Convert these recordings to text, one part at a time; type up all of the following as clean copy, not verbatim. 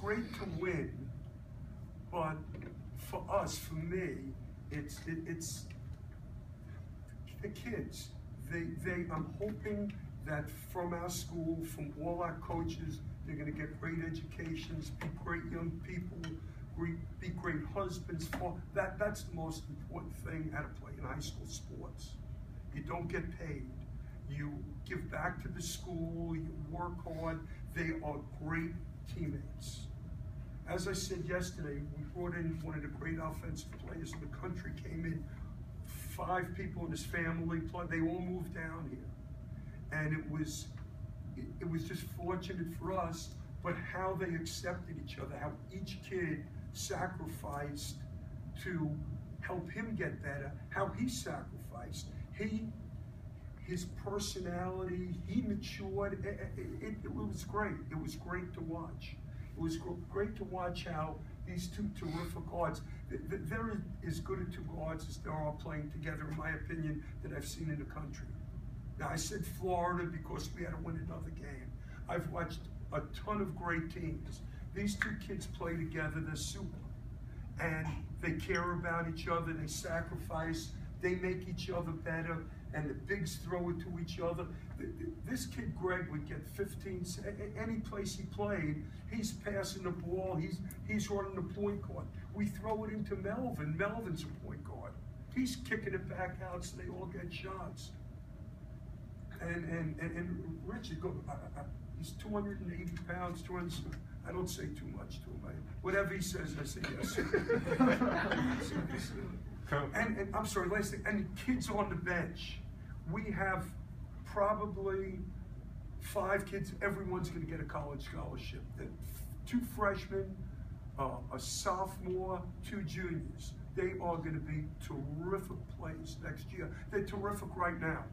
great to win, but for us, for me, it's the kids. I'm hoping that from our school, from all our coaches, they're going to get great educations, be great young people, be great husbands. That's the most important thing how to play in high school sports. You don't get paid. You give back to the school, you work hard. They are great teammates. As I said yesterday, we brought in one of the great offensive players in the country, came in, 5 people in his family, they all moved down here. And it was just fortunate for us, but how they accepted each other, how each kid sacrificed to help him get better, how he sacrificed. His personality, he matured. It was great. It was great to watch. It was great to watch how these 2 terrific guards, they're as good at 2 guards as there are playing together, in my opinion, that I've seen in the country. Now, I said Florida because we had to win another game. I've watched a ton of great teams. These 2 kids play together, they're super. And they care about each other, they sacrifice, they make each other better, and the bigs throw it to each other. This kid, Greg, would get 15, any place he played, he's passing the ball, he's running the point guard. We throw it into Melvin, Melvin's a point guard. He's kicking it back out so they all get shots. And Richard, he's 280 pounds, 200, I don't say too much to him. Whatever he says, I say yes. And I'm sorry, last thing, and the kids on the bench. We have probably 5 kids, everyone's gonna get a college scholarship. 2 freshmen, a sophomore, 2 juniors. They are gonna be terrific players next year. They're terrific right now.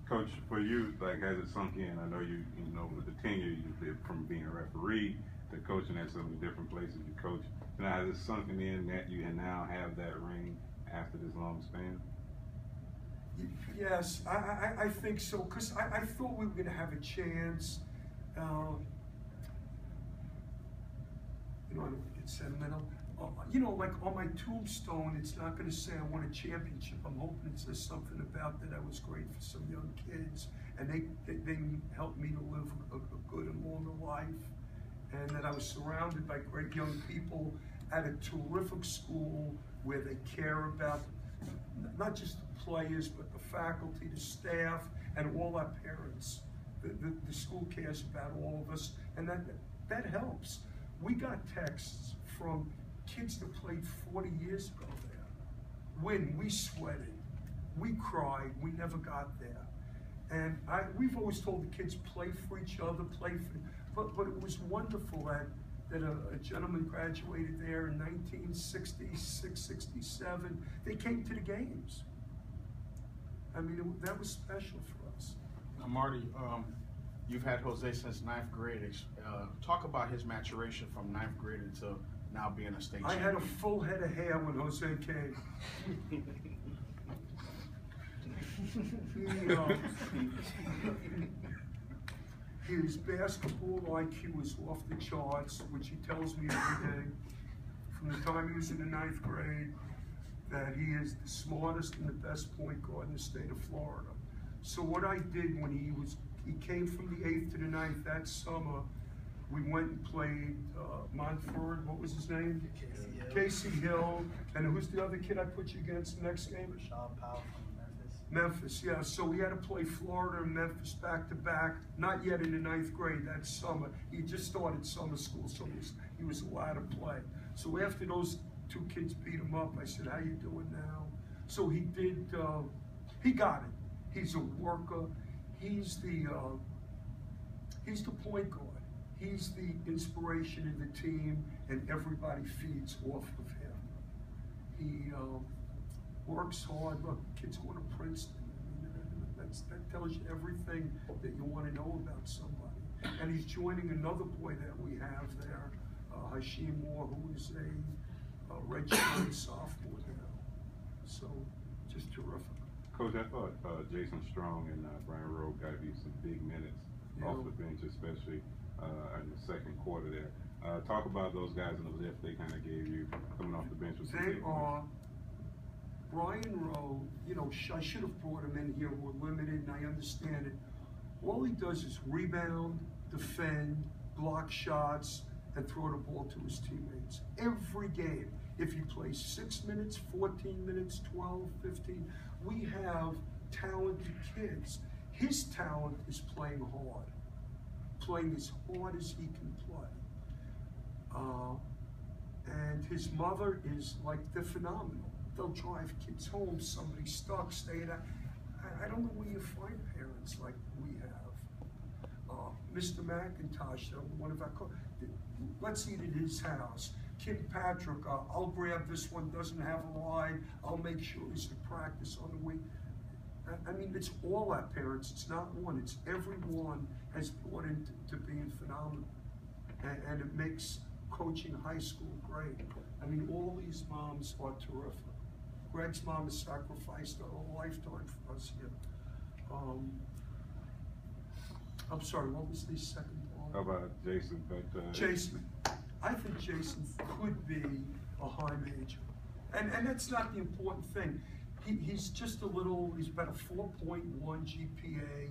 Coach, for you, like, has it sunk in? I know you know, with the tenure, you did from being a referee to coaching at some of the different places you coach. Now, has it sunken in that you now have that ring after this long span? Yes, I think so, because I thought we were going to have a chance. You know, I don't get sentimental. You know, like on my tombstone, it's not going to say I won a championship. I'm hoping it says something about that I was great for some young kids, and they helped me to live a good and longer life, and that I was surrounded by great young people at a terrific school where they care about not just the players, but the faculty, the staff, and all our parents. The school cares about all of us, and that helps. We got texts from kids that played 40 years ago there. We sweated, we cried, we never got there. And we've always told the kids, play for each other, but it was wonderful that a gentleman graduated there in 1966, 67. They came to the games. I mean, that was special for us. Now, Marty, you've had Jose since 9th grade. Talk about his maturation from 9th grade until now being a state champion. I had a full head of hair when Jose came. His basketball IQ was off the charts, which he tells me every day. From the time he was in the 9th grade, that he is the smartest and the best point guard in the state of Florida. So what I did when he came from the 8th to the 9th that summer, we went and played Montford, what was his name? Casey Hill. And who's the other kid I put you against the next game? Memphis, yeah. So we had to play Florida and Memphis back to back. Not yet in the 9th grade that summer. He just started summer school, so he was allowed to play. So after those 2 kids beat him up, I said, "How you doing now?" So he did. He got it. He's a worker. He's the point guard. He's the inspiration in the team, and everybody feeds off of him. He works hard. Look, kids go to Princeton. I mean, that tells you everything that you want to know about somebody. And he's joining another boy that we have there, Hashim Moore, who is a redshirt sophomore now. So, just terrific. Coach, I thought Jason Strong and Brian Rowe got to be some big minutes off the bench, especially in the second quarter there. Talk about those guys and the lift they kind of gave you coming off the bench. They are, Brian Rowe, you know, I should have brought him in here, we're limited and I understand it. All he does is rebound, defend, block shots, and throw the ball to his teammates. Every game, if he plays 6 minutes, 14 minutes, 12, 15, we have talented kids. His talent is playing hard, playing as hard as he can play. And his mother is like, they're phenomenal. They'll drive kids home, somebody's stuck, stay at. I don't know where you find parents like we have. Mr. McIntosh, one of our let's eat at his house. Kapraczak, I'll grab this one, doesn't have a line, I'll make sure he's at practice on the way. I mean, it's all our parents, it's not one, it's everyone has brought into being phenomenal. And it makes coaching high school great. I mean, all these moms are terrific. Greg's mom has sacrificed a lifetime for us here. I'm sorry, what was the second one? How about Jason? Jason. I think Jason could be a high major. And that's not the important thing. He's just a little, he's about a 4.1 GPA.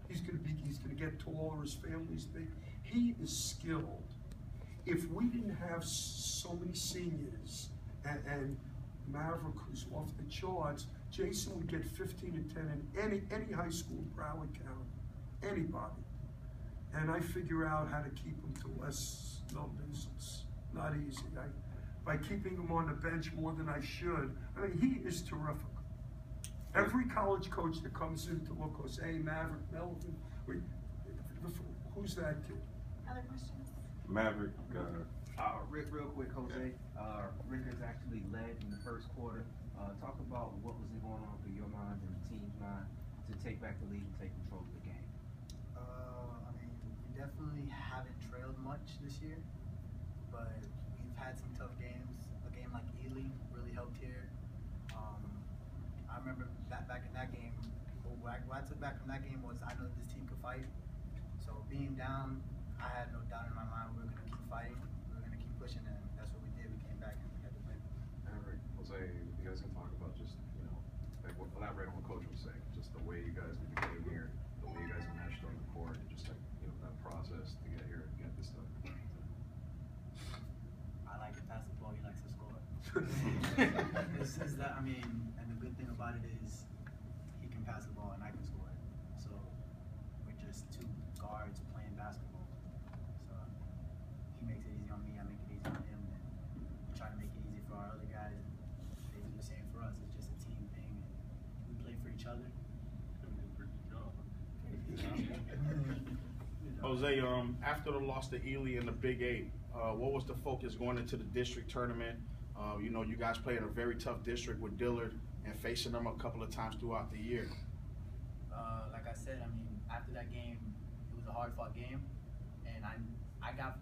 He's gonna get taller, his family's big. He is skilled. If we didn't have so many seniors and Maverick, who's off the charts, Jason would get 15 and 10 in any high school in Broward County, anybody. And I figure out how to keep him to less numbers. It's not easy. By keeping him on the bench more than I should, I mean, he is terrific. Every college coach that comes in to look goes, hey, Maverick, Melvin, who's that kid? Other questions? Maverick. Rick, real quick, Jose. Rick has actually led in the first quarter. Talk about what was going on through your mind and the team's mind to take back the lead and take control of the game. I mean, we definitely haven't trailed much this year, but we've had some tough games. A game like Ely really helped here. I remember that back in that game, what I took back from that game was I know this team could fight. So being down, I had no doubt in my mind we were going to keep fighting. We were going to keep pushing, and that's what we did. We came back and we had to win. Maverick, Jose, you guys can talk about just, like elaborate on what Coach was saying, just the way you guys became here, the way you guys meshed on the court, and just like, that process to get here and get this stuff. I like to pass the ball. He likes to score. This is that. I mean, and the good thing about it is he can pass the ball and I can score it. So we're just two guards playing basketball. So he makes it easy on me. I make it easy on him. And we try to make it easy for our other guys. And they do the same for us. It's just a team thing. And we play for each other. Jose, after the loss to Ely in the Big 8, what was the focus going into the district tournament? You guys played in a very tough district with Dillard and facing them a couple of times throughout the year. Like I said, I mean, after that game, it was a hard-fought game, and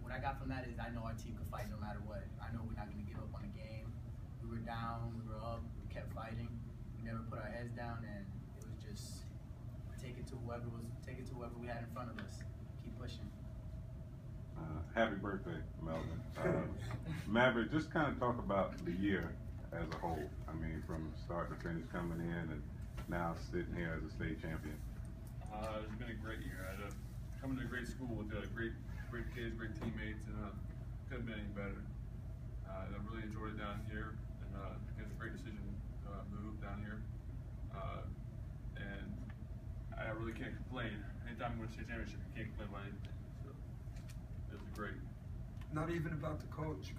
what I got from that is I know our team could fight no matter what. I know we're not going to give up on the game. We were down, we were up, we kept fighting. We never put our heads down, and it was just take it to whoever we had in front of us. Keep pushing. Happy birthday, Melvin. Maverick, just kind of talk about the year as a whole. I mean, from start to finish coming in and now sitting here as a state champion. It's been a great year. I come into a great school with great kids, great teammates, and couldn't have been any better. I really enjoyed it down here, and it was a great decision to move down here. And I really can't complain. Anytime we win a state championship, you can't complain about anything. So it was great. Not even about the coach.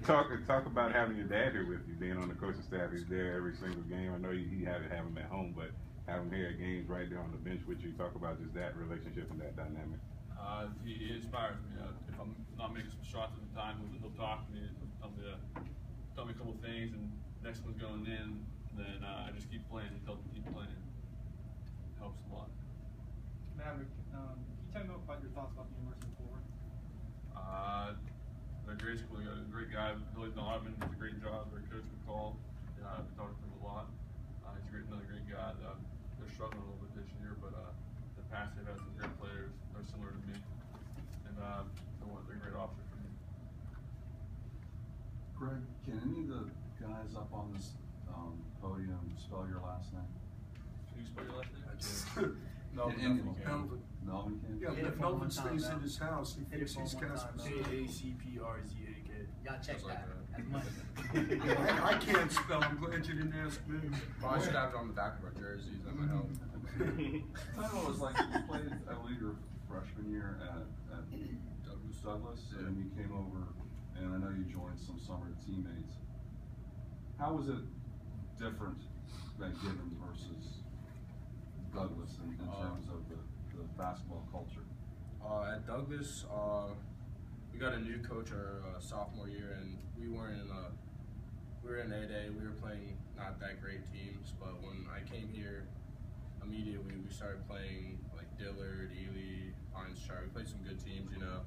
Talk about having your dad here with you, being on the coaching staff. He's there every single game. I know he had to have him at home, but have him here at games right there on the bench with you. Talk about just that relationship and that dynamic. He inspires me. If I'm not making some shots at the time, he'll talk to me, tell me a couple things, and next one's going in. Then I just keep playing. He tells me keep playing. It helps a lot. Maverick, can you tell me about your thoughts about the University of Florida? They're a great school. They got a great guy, Billy Donovan, does a great job. Their coach McCall. I've talked to him a lot. He's another great guy. They're struggling a little bit this year, but in the past they've had some great players. They're similar to me, and guys up on this podium spell your last name? Can you spell your last name? Melvin. Melvin. Melvin can? Yeah, Hit it but for Melvin one time, stays Mel. in his house. He Hit it thinks for he's one time, Casper. Mel. J-A-C-P-R-Z-A-K. Y'all check Just like that. that. That's money. I can't spell. I'm glad you didn't ask me. Probably should have it on the back of our jerseys. That might help. I know, it was like you played, I believe, your freshman year at Douglas, and then you came over, and I know you joined some summer teammates. How was it different than Gibbons versus Douglas in terms of the basketball culture? At Douglas, we got a new coach our sophomore year, and we were in 8A. We were playing not that great teams, but when I came here, immediately we started playing like Dillard, Ely, Pines Char. We played some good teams, you know.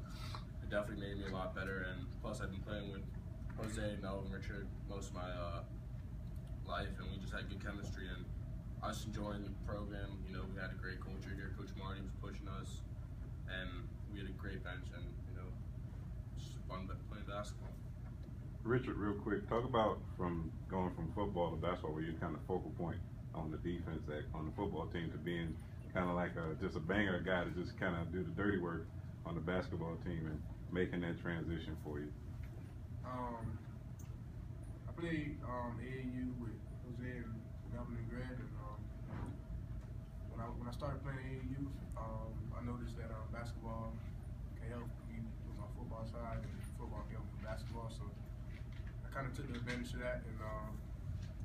It definitely made me a lot better, and plus I've been playing with Jose, Melvin, Richard most of my life, and we just had good chemistry, and I was enjoying the program. You know, we had a great culture here. Coach Marty was pushing us, and we had a great bench, and you know, it's just fun playing basketball. Richard, real quick, talk about going from football to basketball, where you're kind of focal point on the defense on the football team, to being kind of like just a banger guy to just kind of do the dirty work on the basketball team and making that transition for you. I played AAU with Jose and Melvin and Greg, and when I started playing AAU, I noticed that basketball can help me with my football side, and football can help with basketball. So I kind of took advantage of that, and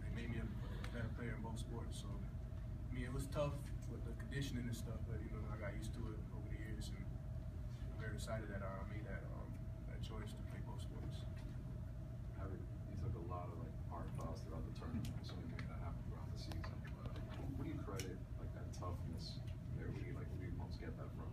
they made me a better player in both sports. So I mean, it was tough with the conditioning and stuff, but you know, I got used to it over the years, and I'm very excited that I made that choice to play both sports. Maverick, you took a lot of like hard fouls throughout the tournament, so you made that happen throughout the season. What do you credit like that toughness there? Where do you most get that from?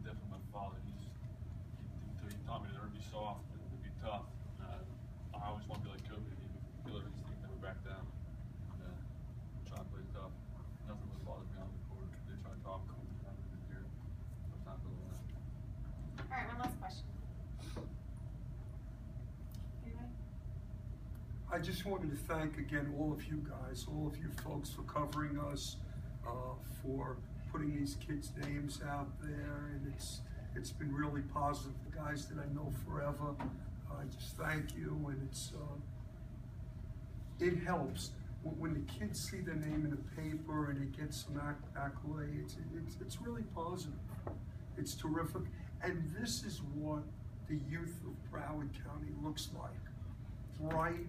Definitely my father. He taught me to be soft and to be tough. I always want to be like Kobe. He would never back down. And, try to play tough. Nothing would bother me on the court. They try to talk cool. I'm in here. Sometimes I don't know. All right, one last question. Anybody? I just wanted to thank again all of you guys, all of you folks for covering us, for putting these kids' names out there, and it's been really positive. The guys that I know forever, I just thank you, and it helps when the kids see their name in the paper and they get some accolades. It's really positive. It's terrific, and this is what the youth of Broward County looks like. Bright,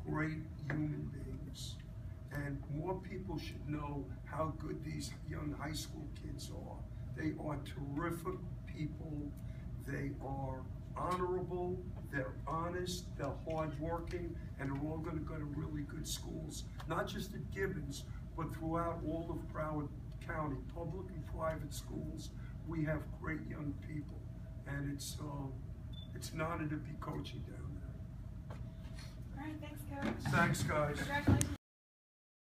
great human beings. And more people should know how good these young high school kids are. They are terrific people. They are honorable, they're honest, they're hardworking, and they're all going to go to really good schools. Not just at Gibbons, but throughout all of Broward County, public and private schools. We have great young people, and it's an honor to be coaching down there. All right, thanks, Coach. Thanks, guys. Congratulations.